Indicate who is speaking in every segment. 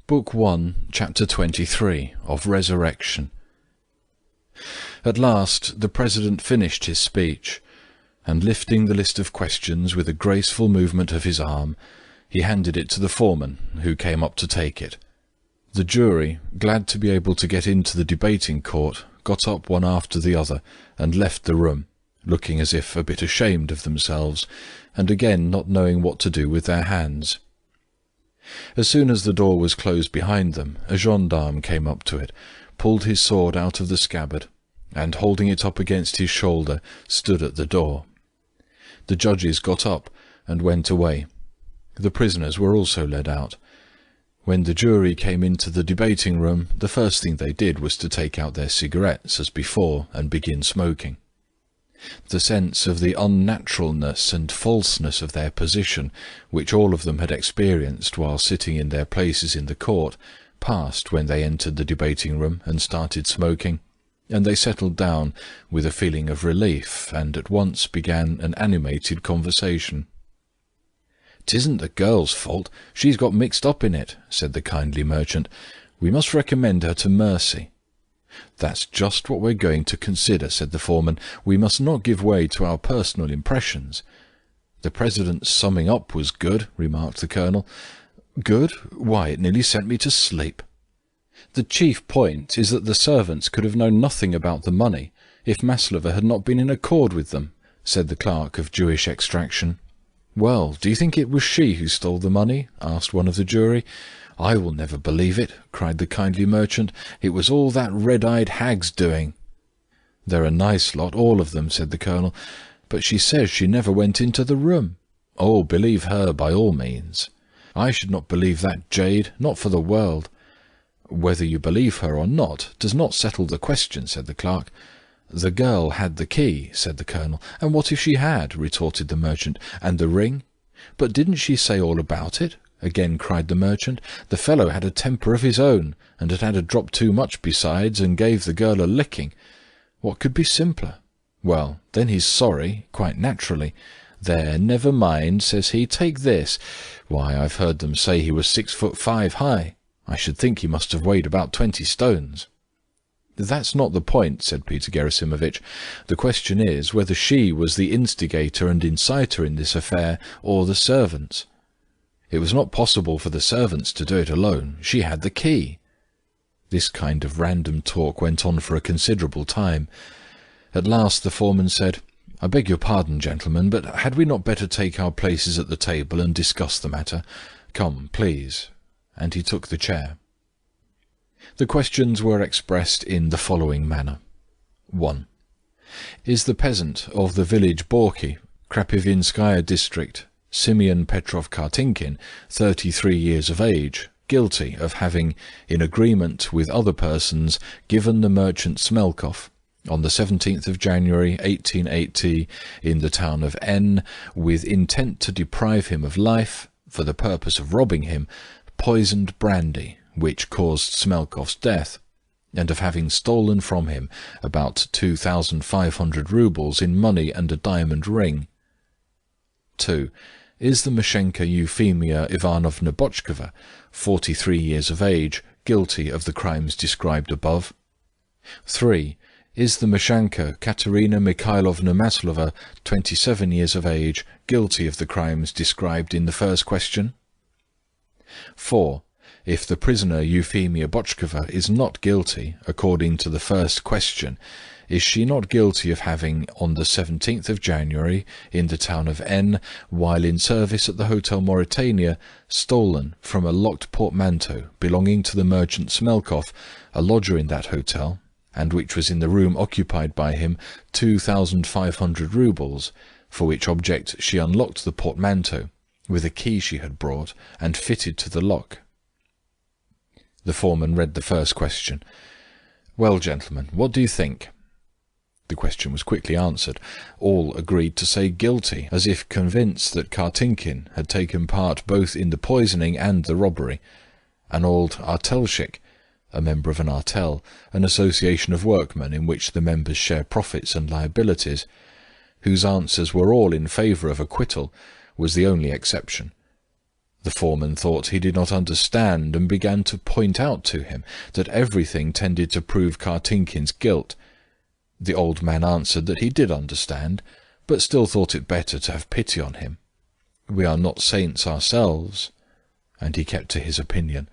Speaker 1: Book 1, Chapter 23, of Resurrection. At last the President finished his speech, and lifting the list of questions with a graceful movement of his arm, he handed it to the foreman, who came up to take it. The jury, glad to be able to get into the debating court, got up one after the other and left the room, looking as if a bit ashamed of themselves, and again not knowing what to do with their hands. As soon as the door was closed behind them, a gendarme came up to it, pulled his sword out of the scabbard, and holding it up against his shoulder, stood at the door. The judges got up and went away. The prisoners were also led out. When the jury came into the debating room, the first thing they did was to take out their cigarettes as before and begin smoking. The sense of the unnaturalness and falseness of their position, which all of them had experienced while sitting in their places in the court, passed when they entered the debating room and started smoking, and they settled down with a feeling of relief and at once began an animated conversation. "'Tisn't the girl's fault. She's got mixed up in it," said the kindly merchant. "We must recommend her to mercy." "That's just what we're going to consider," said the foreman. "We must not give way to our personal impressions." "The President's summing up was good," remarked the Colonel. "Good? Why, it nearly sent me to sleep." "The chief point is that the servants could have known nothing about the money if Maslova had not been in accord with them," said the clerk of Jewish extraction. "Well, do you think it was she who stole the money?" asked one of the jury. "I will never believe it," cried the kindly merchant. "It was all that red-eyed hag's doing." "They're a nice lot, all of them," said the Colonel. "But she says she never went into the room." "Oh, believe her by all means." "I should not believe that jade, not for the world." "Whether you believe her or not does not settle the question," said the clerk. "The girl had the key," said the Colonel. "And what if she had?" retorted the merchant. "And the ring?" "But didn't she say all about it?" again cried the merchant. "The fellow had a temper of his own, and had had a drop too much besides, and gave the girl a licking. What could be simpler? Well, then he's sorry, quite naturally. 'There, never mind,' says he, 'take this.' Why, I've heard them say he was 6'5" high. I should think he must have weighed about 20 stones. "That's not the point," said Peter Gerasimovich. "The question is whether she was the instigator and inciter in this affair, or the servants. It was not possible for the servants to do it alone. She had the key." This kind of random talk went on for a considerable time. At last the foreman said, "I beg your pardon, gentlemen, but had we not better take our places at the table and discuss the matter? Come, please." And he took the chair. The questions were expressed in the following manner. 1. Is the peasant of the village Borki, Krapivinskaya district, Simeon Petrov Kartinkin, 33 years of age, guilty of having, in agreement with other persons, given the merchant Smelkov, on the 17th of January 1880, in the town of N, with intent to deprive him of life, for the purpose of robbing him, poisoned brandy, which caused Smelkov's death, and of having stolen from him about 2,500 roubles in money and a diamond ring? 2. Is the Mashenka Euphemia Ivanovna Bochkova, 43 years of age, guilty of the crimes described above? 3. Is the Mashenka Katerina Mikhailovna Maslova, 27 years of age, guilty of the crimes described in the first question? 4. If the prisoner Euphemia Bochkova is not guilty, according to the first question, is she not guilty of having, on the 17th of January, in the town of N, while in service at the Hotel Mauritania, stolen from a locked portmanteau belonging to the merchant Smelkov, a lodger in that hotel, and which was in the room occupied by him, 2,500 roubles, for which object she unlocked the portmanteau with a key she had brought, and fitted to the lock?" The foreman read the first question. "Well, gentlemen, what do you think?" The question was quickly answered. All agreed to say guilty, as if convinced that Kartinkin had taken part both in the poisoning and the robbery. An old artelshik, a member of an artel, an association of workmen in which the members share profits and liabilities, whose answers were all in favour of acquittal, was the only exception. The foreman thought he did not understand, and began to point out to him that everything tended to prove Kartinkin's guilt. The old man answered that he did understand, but still thought it better to have pity on him. "We are not saints ourselves," and he kept to his opinion.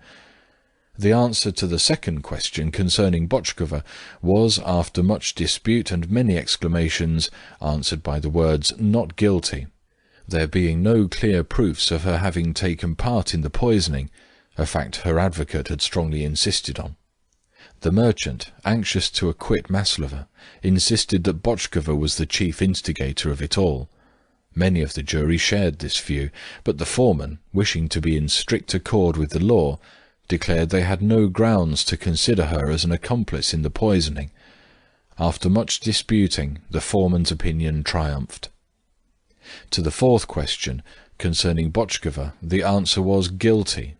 Speaker 1: The answer to the second question concerning Bochkova was, after much dispute and many exclamations, answered by the words "not guilty," there being no clear proofs of her having taken part in the poisoning, a fact her advocate had strongly insisted on. The merchant, anxious to acquit Maslova, insisted that Bochkova was the chief instigator of it all. Many of the jury shared this view, but the foreman, wishing to be in strict accord with the law, declared they had no grounds to consider her as an accomplice in the poisoning. After much disputing, the foreman's opinion triumphed. To the fourth question, concerning Bochkova, the answer was guilty,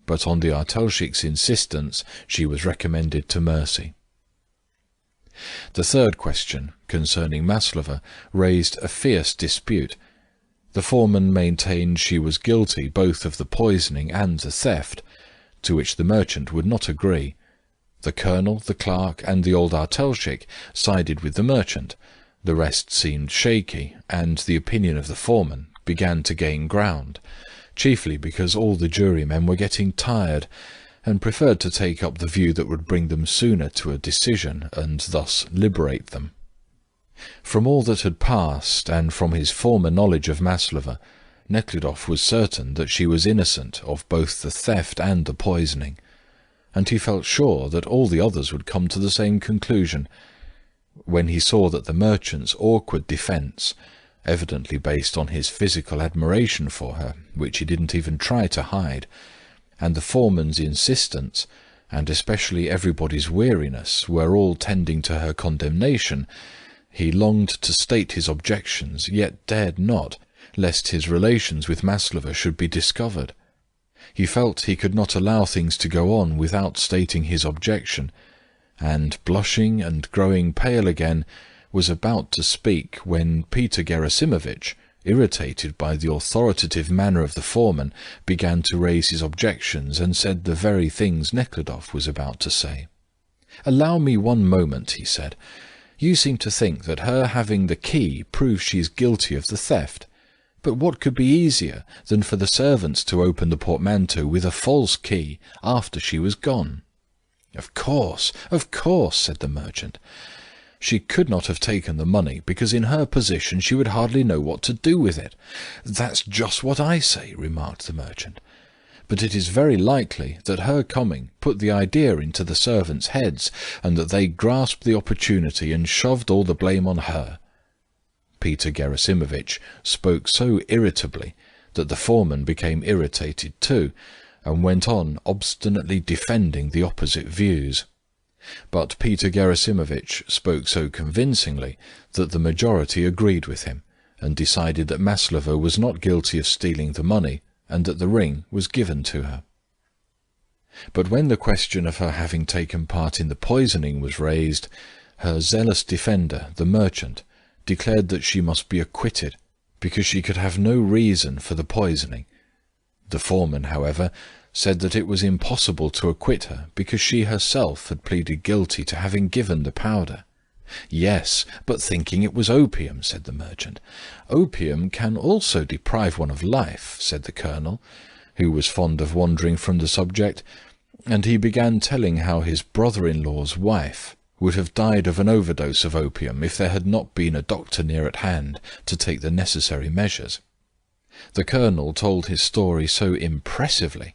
Speaker 1: but on the artelshik's insistence she was recommended to mercy. The third question, concerning Maslova, raised a fierce dispute. The foreman maintained she was guilty both of the poisoning and the theft, to which the merchant would not agree. The colonel, the clerk, and the old artelshik sided with the merchant. The rest seemed shaky, and the opinion of the foreman began to gain ground, chiefly because all the jurymen were getting tired, and preferred to take up the view that would bring them sooner to a decision, and thus liberate them. From all that had passed, and from his former knowledge of Maslova, Nekhludoff was certain that she was innocent of both the theft and the poisoning, and he felt sure that all the others would come to the same conclusion. When he saw that the merchant's awkward defence, evidently based on his physical admiration for her, which he didn't even try to hide, and the foreman's insistence, and especially everybody's weariness, were all tending to her condemnation, he longed to state his objections, yet dared not, lest his relations with Maslova should be discovered. He felt he could not allow things to go on without stating his objection, and, blushing and growing pale again, was about to speak when Peter Gerasimovich, irritated by the authoritative manner of the foreman, began to raise his objections and said the very things Nekhludoff was about to say. "Allow me one moment," he said. "You seem to think that her having the key proves she is guilty of the theft. But what could be easier than for the servants to open the portmanteau with a false key after she was gone?" Of course, said the merchant. "She could not have taken the money, because in her position she would hardly know what to do with it." "That's just what I say," remarked the merchant. "But it is very likely that her coming put the idea into the servants' heads, and that they grasped the opportunity and shoved all the blame on her." Peter Gerasimovich spoke so irritably that the foreman became irritated too, and went on obstinately defending the opposite views. But Peter Gerasimovich spoke so convincingly that the majority agreed with him, and decided that Maslova was not guilty of stealing the money, and that the ring was given to her. But when the question of her having taken part in the poisoning was raised, her zealous defender, the merchant, declared that she must be acquitted, because she could have no reason for the poisoning. The foreman, however, said that it was impossible to acquit her, because she herself had pleaded guilty to having given the powder. "Yes, but thinking it was opium," said the merchant. "Opium can also deprive one of life," said the colonel, who was fond of wandering from the subject, and he began telling how his brother-in-law's wife would have died of an overdose of opium if there had not been a doctor near at hand to take the necessary measures. The colonel told his story so impressively,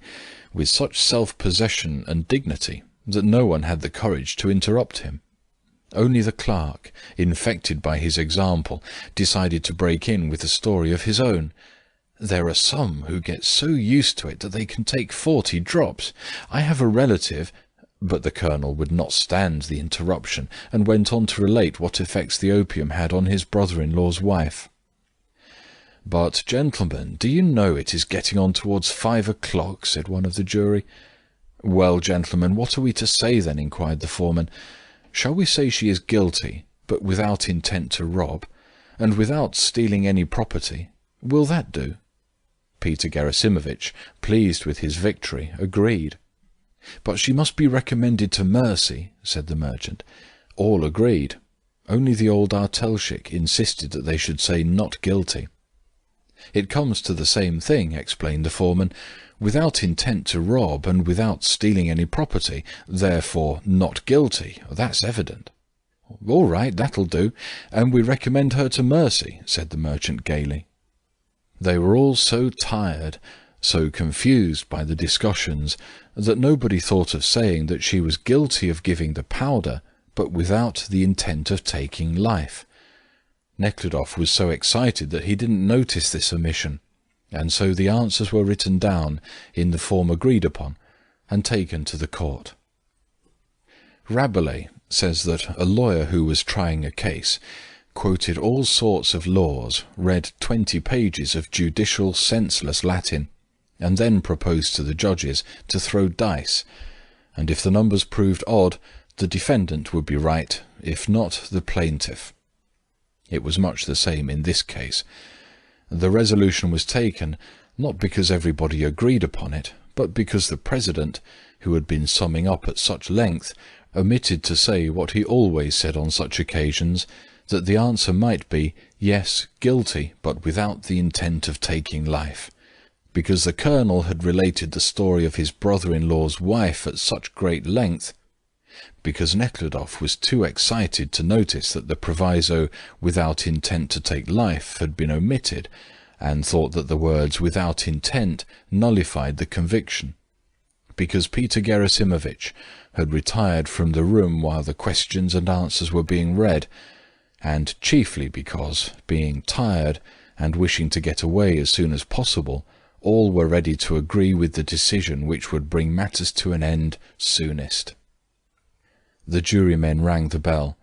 Speaker 1: with such self-possession and dignity, that no one had the courage to interrupt him. Only the clerk, infected by his example, decided to break in with a story of his own. "There are some who get so used to it that they can take 40 drops. I have a relative—" But the colonel would not stand the interruption, and went on to relate what effects the opium had on his brother-in-law's wife. "But, gentlemen, do you know it is getting on towards 5 o'clock?" said one of the jury. "Well, gentlemen, what are we to say then?" inquired the foreman. "Shall we say she is guilty, but without intent to rob, and without stealing any property? Will that do?" Peter Gerasimovich, pleased with his victory, agreed. "But she must be recommended to mercy," said the merchant. All agreed. Only the old artelshik insisted that they should say not guilty. "It comes to the same thing," explained the foreman. "Without intent to rob and without stealing any property, therefore not guilty, that's evident." "All right, that'll do, and we recommend her to mercy," said the merchant gaily. They were all so tired, so confused by the discussions, that nobody thought of saying that she was guilty of giving the powder, but without the intent of taking life. Nekhludoff was so excited that he didn't notice this omission, and so the answers were written down in the form agreed upon and taken to the court. Rabelais says that a lawyer who was trying a case quoted all sorts of laws, read 20 pages of judicial senseless Latin, and then proposed to the judges to throw dice, and if the numbers proved odd, the defendant would be right, if not, the plaintiff. It was much the same in this case. The resolution was taken, not because everybody agreed upon it, but because the president, who had been summing up at such length, omitted to say what he always said on such occasions, that the answer might be, yes, guilty, but without the intent of taking life. Because the colonel had related the story of his brother-in-law's wife at such great length, because Nekhludoff was too excited to notice that the proviso "without intent to take life" had been omitted, and thought that the words "without intent" nullified the conviction, because Peter Gerasimovich had retired from the room while the questions and answers were being read, and chiefly because, being tired and wishing to get away as soon as possible, all were ready to agree with the decision which would bring matters to an end soonest. The jurymen rang the bell.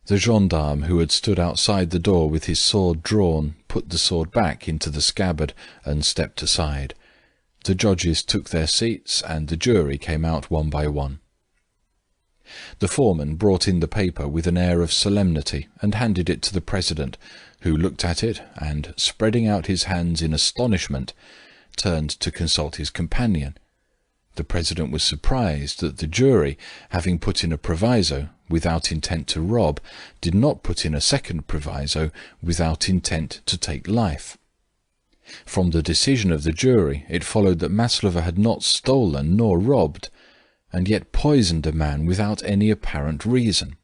Speaker 1: The gendarme, who had stood outside the door with his sword drawn, put the sword back into the scabbard and stepped aside. The judges took their seats, and the jury came out one by one. The foreman brought in the paper with an air of solemnity and handed it to the president, who looked at it and, spreading out his hands in astonishment, turned to consult his companion. The president was surprised that the jury, having put in a proviso "without intent to rob," did not put in a second proviso "without intent to take life." From the decision of the jury it followed that Maslova had not stolen nor robbed, and yet poisoned a man without any apparent reason.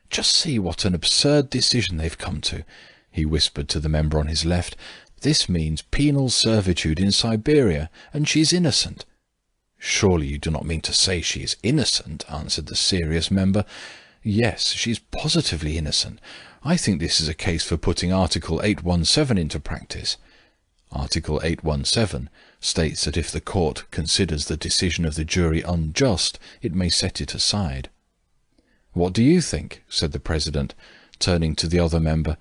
Speaker 1: "Just see what an absurd decision they've come to," he whispered to the member on his left. "This means penal servitude in Siberia, and she's innocent." "Surely you do not mean to say she is innocent?" answered the serious member. "Yes, she's positively innocent. I think this is a case for putting Article 817 into practice." Article 817 states that if the court considers the decision of the jury unjust, it may set it aside. "What do you think?" said the president, turning to the other member.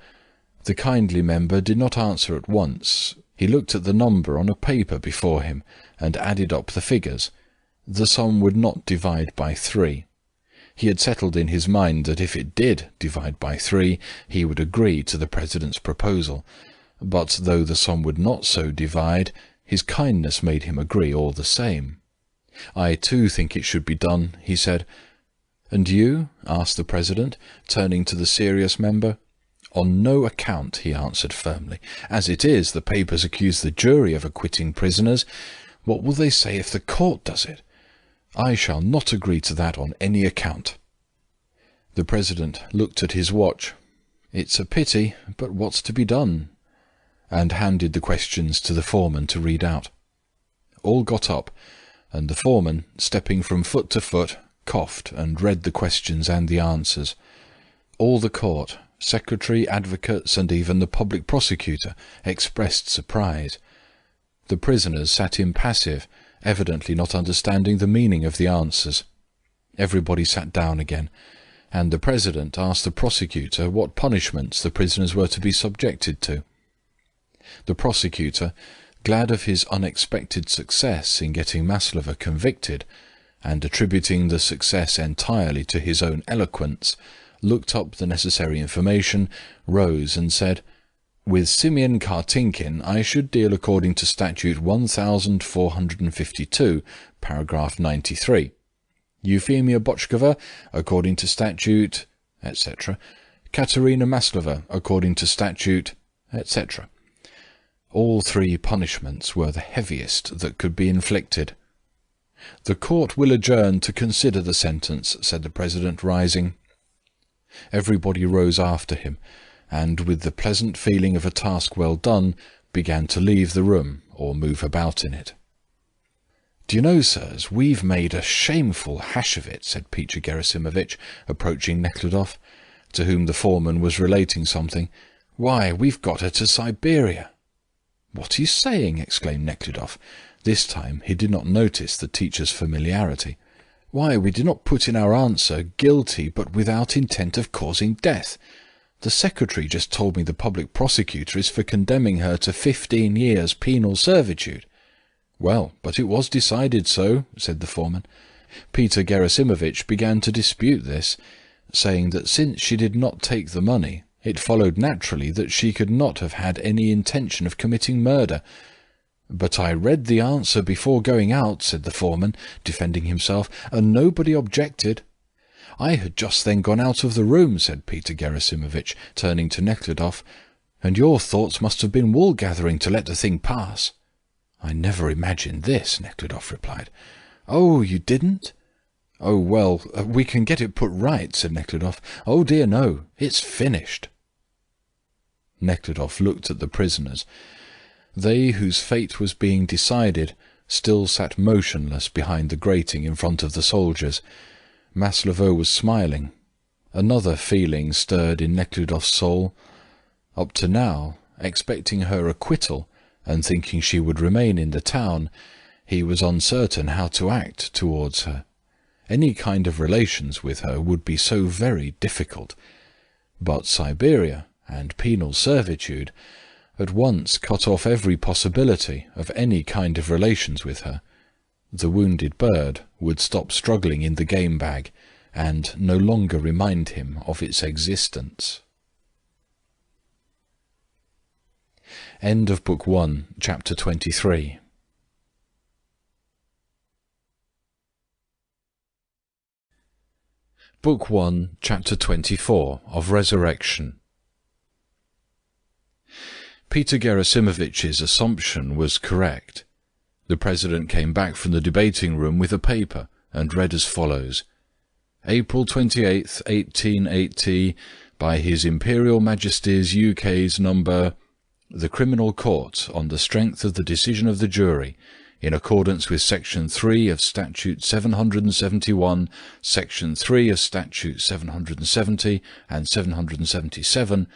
Speaker 1: The kindly member did not answer at once. He looked at the number on a paper before him and added up the figures. The sum would not divide by 3. He had settled in his mind that if it did divide by 3, he would agree to the president's proposal. But though the sum would not so divide, his kindness made him agree all the same. "I too think it should be done," he said. "And you?" asked the president, turning to the serious member. "On no account," he answered firmly. "As it is, the papers accuse the jury of acquitting prisoners. What will they say if the court does it? I shall not agree to that on any account." The president looked at his watch. "It's a pity, but what's to be done?" and handed the questions to the foreman to read out. All got up, and the foreman, stepping from foot to foot, coughed and read the questions and the answers. All the court, secretary, advocates, and even the public prosecutor, expressed surprise. The prisoners sat impassive, evidently not understanding the meaning of the answers. Everybody sat down again, and the president asked the prosecutor what punishments the prisoners were to be subjected to. The prosecutor, glad of his unexpected success in getting Maslova convicted, and attributing the success entirely to his own eloquence, looked up the necessary information, rose and said, With Simeon Kartinkin I should deal according to Statute 1452, paragraph 93. Euphemia Bochkova, according to Statute, etc. Katerina Maslova, according to Statute, etc. All three punishments were the heaviest that could be inflicted. "The court will adjourn to consider the sentence," said the President, rising. Everybody rose after him, and, with the pleasant feeling of a task well done, began to leave the room or move about in it. "Do you know, sirs, we've made a shameful hash of it," said Peter Gerasimovich, approaching Nekhludoff, to whom the foreman was relating something. "Why, we've got her to Siberia." "What are you saying?" exclaimed Nekhludoff. This time he did not notice the teacher's familiarity. "Why, we did not put in our answer, 'guilty, but without intent of causing death.' The secretary just told me the public prosecutor is for condemning her to 15 years penal servitude." "Well, but it was decided so," said the foreman. Peter Gerasimovich began to dispute this, saying that since she did not take the money, it followed naturally that she could not have had any intention of committing murder. "But I read the answer before going out," said the foreman, defending himself, "and nobody objected." "I had just then gone out of the room," said Peter Gerasimovich, turning to Nekhludoff, "and your thoughts must have been wool-gathering to let the thing pass." "I never imagined this," Nekhludoff replied. "Oh, you didn't?" "Oh, well, we can get it put right," said Nekhludoff. "Oh dear, no, it's finished." Nekhludoff looked at the prisoners. They whose fate was being decided still sat motionless behind the grating in front of the soldiers. Maslova was smiling. Another feeling stirred in Nekhludoff's soul. Up to now, expecting her acquittal and thinking she would remain in the town, he was uncertain how to act towards her. Any kind of relations with her would be so very difficult. But Siberia and penal servitude at once cut off every possibility of any kind of relations with her. The wounded bird would stop struggling in the game bag and no longer remind him of its existence. End of Book 1, Chapter 23. Book 1, Chapter 24, of Resurrection. Peter Gerasimovich's assumption was correct. The President came back from the debating room with a paper and read as follows: April 28th, 1880, by His Imperial Majesty's UK's number, the Criminal Court, on the strength of the decision of the jury, in accordance with Section 3 of Statute 771, Section 3 of Statute 770 and 777,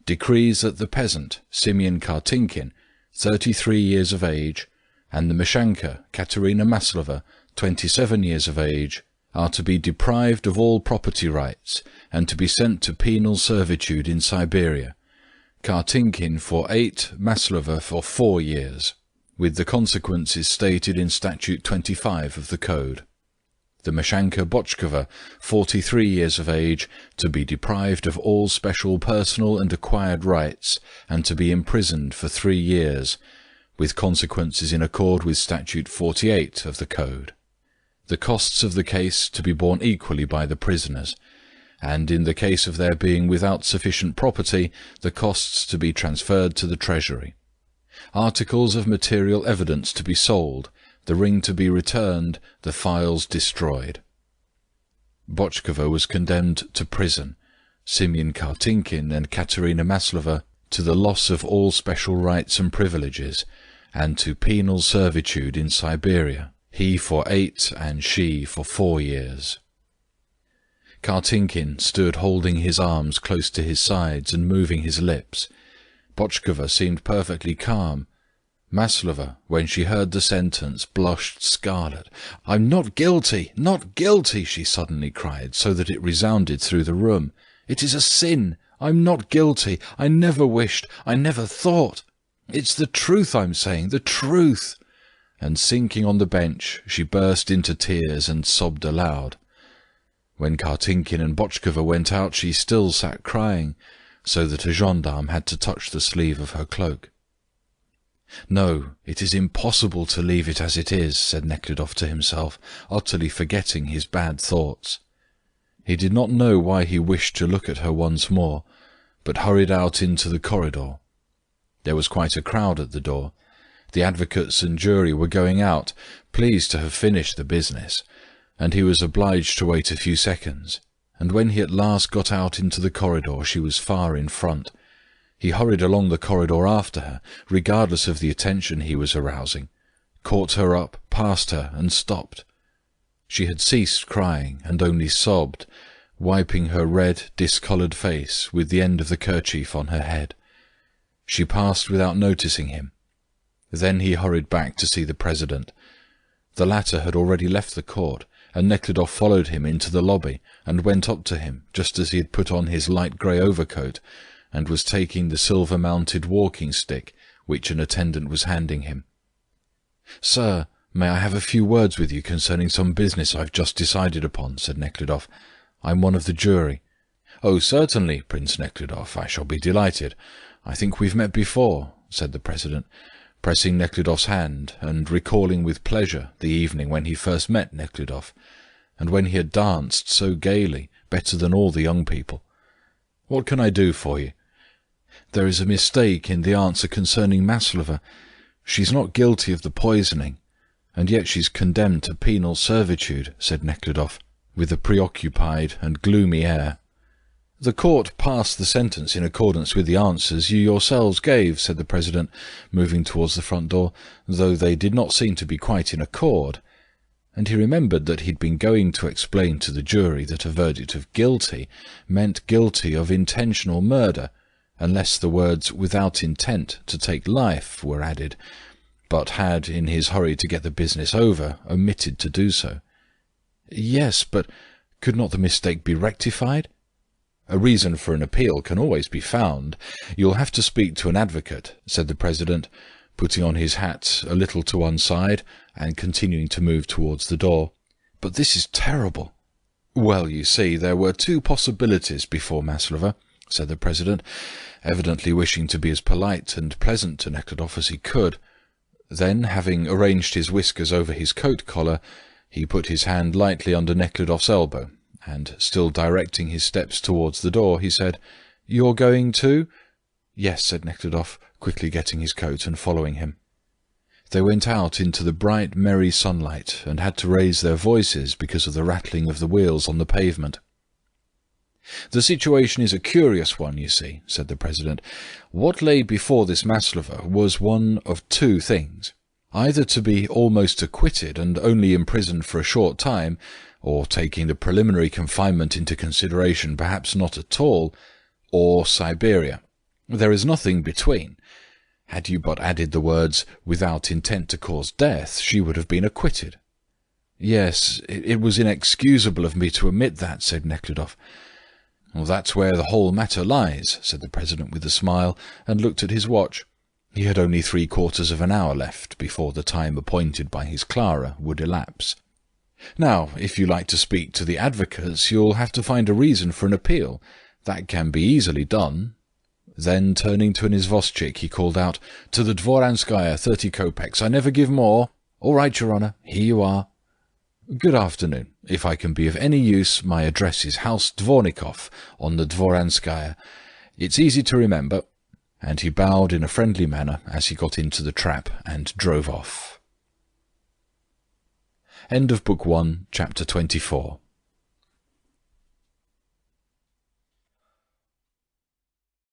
Speaker 1: decrees that the peasant, Simeon Kartinkin, 33 years of age, and the Meshanka, Katerina Maslova, 27 years of age, are to be deprived of all property rights and to be sent to penal servitude in Siberia, Kartinkin for 8, Maslova for 4 years, with the consequences stated in Statute 25 of the Code. The Meshanka Bochkova, 43 years of age, to be deprived of all special personal and acquired rights, and to be imprisoned for 3 years, with consequences in accord with Statute 48 of the Code. The costs of the case to be borne equally by the prisoners, and in the case of their being without sufficient property, the costs to be transferred to the Treasury. Articles of material evidence to be sold, the ring to be returned, the files destroyed. Bochkova was condemned to prison, Simeon Kartinkin and Katerina Maslova to the loss of all special rights and privileges, and to penal servitude in Siberia, he for 8 and she for 4 years. Kartinkin stood holding his arms close to his sides and moving his lips. Bochkova seemed perfectly calm. Maslova, when she heard the sentence, blushed scarlet. "I'm not guilty, not guilty," she suddenly cried, so that it resounded through the room. "It is a sin. I'm not guilty. I never wished. I never thought. It's the truth I'm saying, the truth." And sinking on the bench, she burst into tears and sobbed aloud. When Kartinkin and Bochkova went out, she still sat crying. so that a gendarme had to touch the sleeve of her cloak. "No, it is impossible to leave it as it is," said Nekhludoff to himself, utterly forgetting his bad thoughts. He did not know why he wished to look at her once more, but hurried out into the corridor. There was quite a crowd at the door. The advocates and jury were going out, pleased to have finished the business, and he was obliged to wait a few seconds, and when he at last got out into the corridor she was far in front. He hurried along the corridor after her, regardless of the attention he was arousing, caught her up, passed her, and stopped. She had ceased crying and only sobbed, wiping her red, discoloured face with the end of the kerchief on her head. She passed without noticing him. Then he hurried back to see the president. The latter had already left the court, and Nekhludoff followed him into the lobby and went up to him just as he had put on his light grey overcoat and was taking the silver-mounted walking stick which an attendant was handing him. "Sir, may I have a few words with you concerning some business I've just decided upon?" said Nekhludoff. "I'm one of the jury." "Oh, certainly, Prince Nekhludoff, I shall be delighted. I think we've met before," said the president, pressing Nekhludoff's hand and recalling with pleasure the evening when he first met Nekhludoff, and when he had danced so gaily, better than all the young people. "What can I do for you?" "There is a mistake in the answer concerning Maslova. She's not guilty of the poisoning, and yet she's condemned to penal servitude," said Nekhludoff, with a preoccupied and gloomy air. "The court passed the sentence in accordance with the answers you yourselves gave," said the president, moving towards the front door, though they did not seem to be quite in accord. And he remembered that he'd been going to explain to the jury that a verdict of guilty meant guilty of intentional murder, unless the words "without intent to take life" were added, but had, in his hurry to get the business over, omitted to do so. "Yes, but could not the mistake be rectified?" "A reason for an appeal can always be found. You'll have to speak to an advocate," said the president, putting on his hat a little to one side and continuing to move towards the door. "But this is terrible." "Well, you see, there were two possibilities before Maslova," said the president, evidently wishing to be as polite and pleasant to Nekhludoff as he could. Then, having arranged his whiskers over his coat collar, he put his hand lightly under Nekhludoff's elbow, and, still directing his steps towards the door, he said, "You're going too?" "Yes," said Nekhludoff, quickly getting his coat and following him. They went out into the bright, merry sunlight, and had to raise their voices because of the rattling of the wheels on the pavement. "The situation is a curious one, you see," said the president. "What lay before this Maslova was one of two things. Either to be almost acquitted and only imprisoned for a short time, or, taking the preliminary confinement into consideration, perhaps not at all, or Siberia. There is nothing between. Had you but added the words, 'without intent to cause death,' she would have been acquitted." "Yes, it was inexcusable of me to omit that," said Nekhludoff. "Well, that's where the whole matter lies," said the president with a smile, and looked at his watch. He had only 3/4 of an hour left before the time appointed by his Clara would elapse. "Now, if you like to speak to the advocates, you'll have to find a reason for an appeal. That can be easily done." Then, turning to an izvostchik, he called out, "To the Dvoranskaya, 30 kopecks. I never give more." "All right, Your Honour. Here you are." "Good afternoon. If I can be of any use, my address is House Dvornikov on the Dvoranskaya. It's easy to remember." And he bowed in a friendly manner as he got into the trap and drove off. End of Book 1, Chapter 24.